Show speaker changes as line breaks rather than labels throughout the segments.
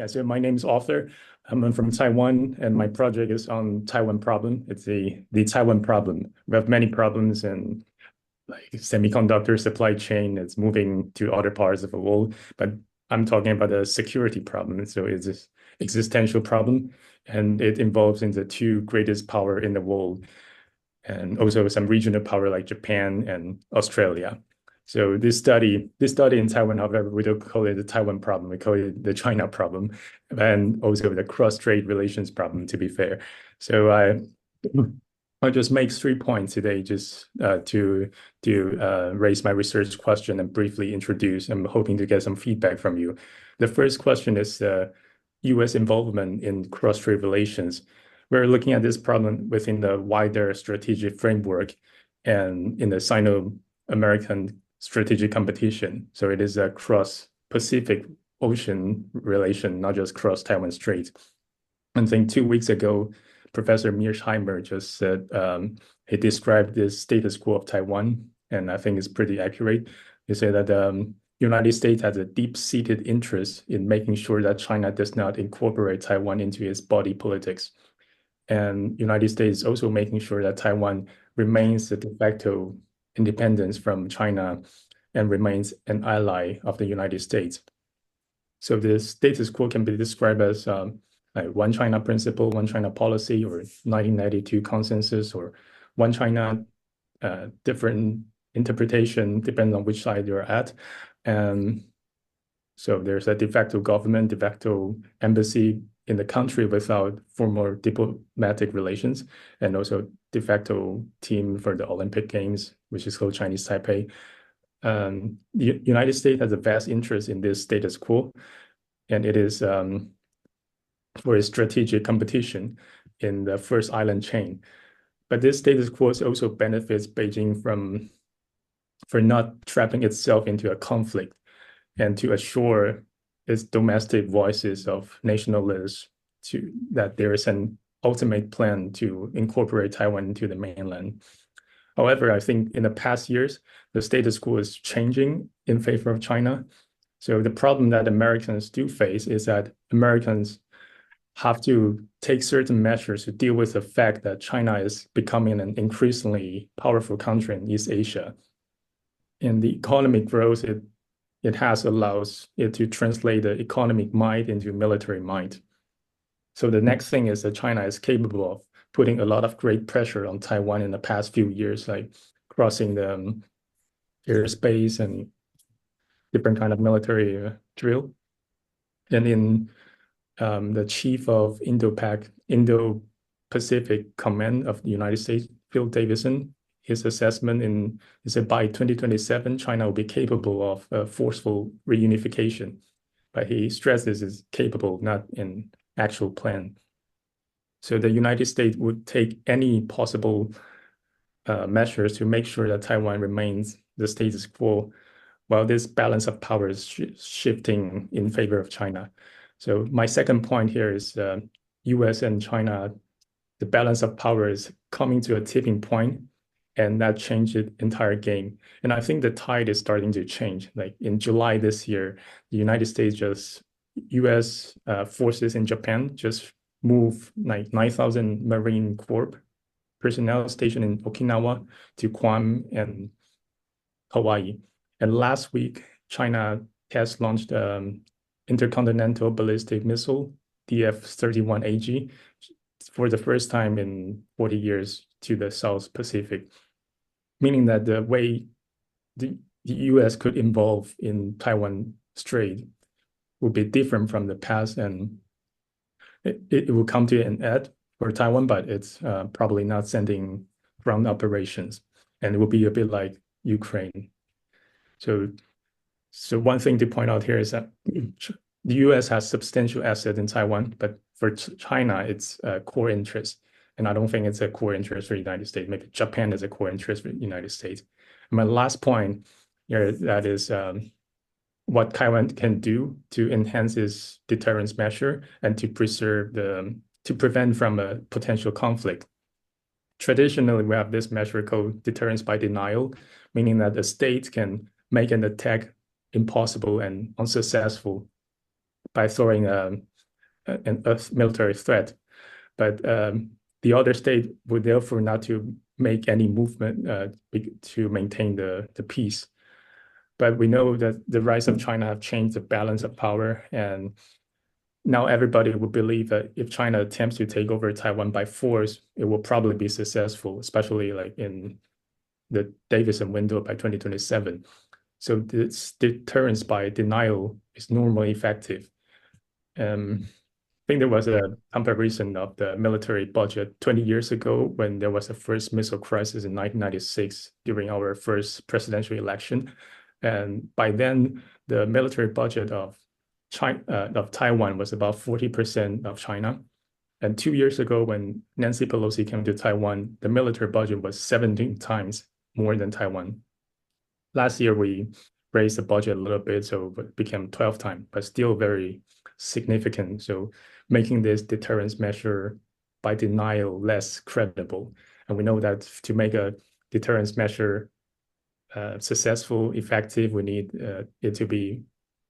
Yeah, so my name is Arthur. I'm from Taiwan, and my project is on Taiwan problem. It's the Taiwan problem. We have many problems in like semiconductor supply chain. It's moving to other parts of the world, but I'm talking about a security problem. So it's an existential problem, and it involves in the two greatest power in the world, and also some regional power like Japan and Australia. So this study in Taiwan, however, we don't call it the Taiwan problem. We call it the China problem, and also the cross-strait relations problem, to be fair. So I'll just make 3 points today, just to raise my research question and briefly introduce. I'm hoping to get some feedback from you. The first question is U.S. involvement in cross-strait relations. We're looking at this problem within the wider strategic framework and in the Sino-American strategic competition. So it is a cross-Pacific Ocean relation, not just cross-Taiwan Strait. I think 2 weeks ago, Professor Mearsheimer just said he described the status quo of Taiwan, and I think it's pretty accurate. He said that the United States has a deep-seated interest in making sure that China does not incorporate Taiwan into its body politics. And United States also making sure that Taiwan remains the de facto independence from China and remains an ally of the United States. So the status quo can be described as like one China principle, one China policy, or 1992 consensus, or one China, different interpretation depending on which side you're at. And so there's a de facto government, de facto embassy in the country without formal diplomatic relations, and also de facto team for the Olympic Games, which is called Chinese Taipei. The United States has a vast interest in this status quo, and it is for a strategic competition in the first island chain. But this status quo also benefits Beijing for not trapping itself into a conflict and to assure its domestic voices of nationalists that there is an ultimate plan to incorporate Taiwan into the mainland. However, I think in the past years, the status quo is changing in favor of China. So the problem that Americans do face is that Americans have to take certain measures to deal with the fact that China is becoming an increasingly powerful country in East Asia. And the economic growth it has allows it to translate the economic might into military might. So the next thing is that China is capable of putting a lot of great pressure on Taiwan in the past few years, like crossing the airspace and different kind of military drill. And in the chief of Indo-Pacific Command of the United States, Phil Davidson, his assessment is that by 2027, China will be capable of forceful reunification. But he stresses is capable, not in actual plan. So the United States would take any possible measures to make sure that Taiwan remains the status quo, while this balance of power is shifting in favor of China. So my second point here is U.S. and China, the balance of power is coming to a tipping point, and that changed the entire game. And I think the tide is starting to change. Like in July this year, the United States U.S. Forces in Japan just moved like 9,000 Marine Corps personnel stationed in Okinawa to Guam and Hawaii. And last week, China has launched intercontinental ballistic missile, DF-31AG, for the first time in 40 years to the South Pacific, meaning that the way the U.S. could involve in Taiwan Strait will be different from the past, and it will come to an end for Taiwan, but it's probably not sending ground operations, and it will be a bit like Ukraine. So one thing to point out here is that the U.S. has substantial assets in Taiwan, but for China, it's a core interest. And I don't think it's a core interest for the United States. Maybe Japan is a core interest for the United States. And my last point here, that is what Taiwan can do to enhance its deterrence measure and to prevent from a potential conflict. Traditionally, we have this measure called deterrence by denial, meaning that the state can make an attack impossible and unsuccessful by throwing a military threat. But the other state would therefore not to make any movement to maintain the peace. But we know that the rise of China have changed the balance of power, and now everybody would believe that if China attempts to take over Taiwan by force, it will probably be successful, especially like in the Davidson window by 2027. So this deterrence by denial is normally effective. I think there was a comparison of the military budget 20 years ago when there was the first missile crisis in 1996 during our first presidential election. And by then, the military budget of Taiwan was about 40% of China. And 2 years ago, when Nancy Pelosi came to Taiwan, the military budget was 17 times more than Taiwan. Last year, we raised the budget a little bit, so it became 12 times, but still very significant. So making this deterrence measure by denial less credible. And we know that to make a deterrence measure successful, effective, we need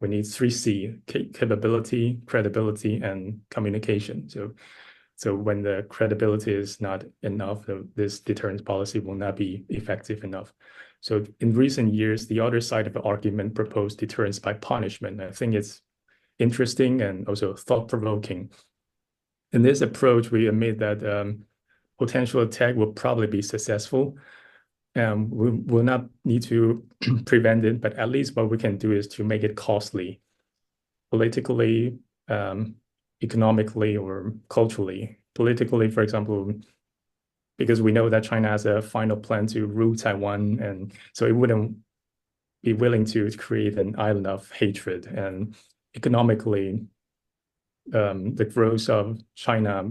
we need 3C: capability, credibility, and communication. So when the credibility is not enough, this deterrence policy will not be effective enough. So in recent years, the other side of the argument proposed deterrence by punishment. I think it's interesting and also thought-provoking. In this approach, we admit that potential attack will probably be successful, and we will not need to prevent it, but at least what we can do is to make it costly, politically, economically, or culturally. Politically, for example, because we know that China has a final plan to rule Taiwan, and so it wouldn't be willing to create an island of hatred. And economically, the growth of China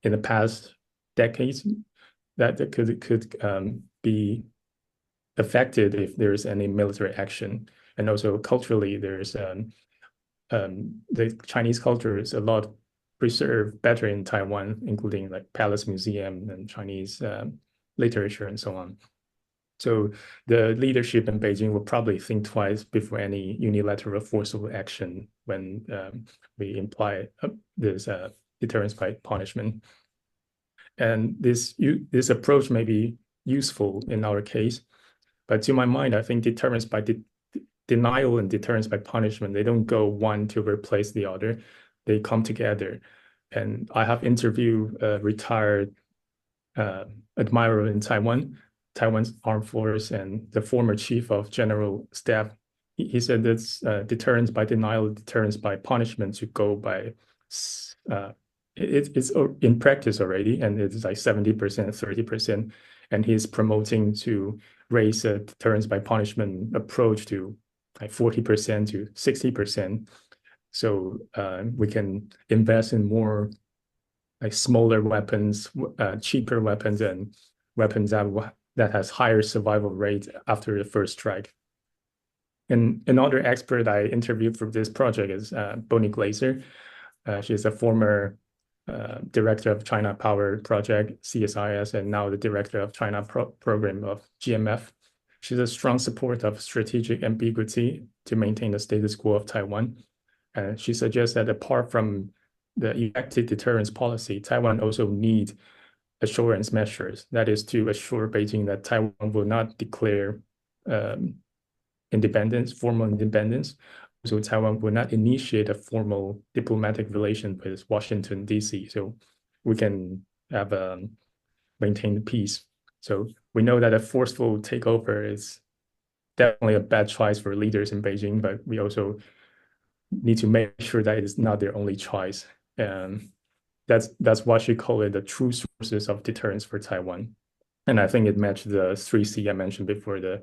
in the past decades that could be affected if there's any military action. And also culturally, there's the Chinese culture is a lot preserved better in Taiwan, including like Palace Museum and Chinese literature and so on. So the leadership in Beijing will probably think twice before any unilateral forceful action when we imply this deterrence by punishment. And this approach may be useful in our case, but to my mind, I think deterrence by denial and deterrence by punishment, they don't go one to replace the other. They come together. And I have interviewed a retired admiral in Taiwan's armed force, and the former chief of general staff. He said that deterrence by denial, deterrence by punishment should go by, it's in practice already, and it's like 70%, 30%. And he's promoting to raise a deterrence by punishment approach to like 40% to 60%. So we can invest in more like smaller weapons, cheaper weapons, and weapons that has higher survival rate after the first strike. And another expert I interviewed for this project is Bonnie Glaser. She's a former director of China Power Project, CSIS, and now the director of China Program of GMF. She's a strong supporter of strategic ambiguity to maintain the status quo of Taiwan. She suggests that apart from the effective deterrence policy, Taiwan also needs assurance measures. That is to assure Beijing that Taiwan will not declare independence, formal independence. So Taiwan will not initiate a formal diplomatic relation with Washington, D.C. So we can have maintain peace. So we know that a forceful takeover is definitely a bad choice for leaders in Beijing, but we also need to make sure that it is not their only choice. And that's why she called it the true sources of deterrence for Taiwan. And I think it matched the 3C I mentioned before, the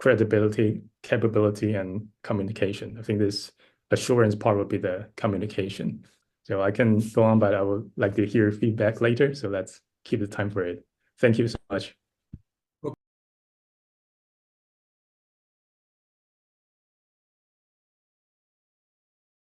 credibility, capability, and communication. I think this assurance part would be the communication. So I can go on, but I would like to hear feedback later. So let's keep the time for it. Thank you so much.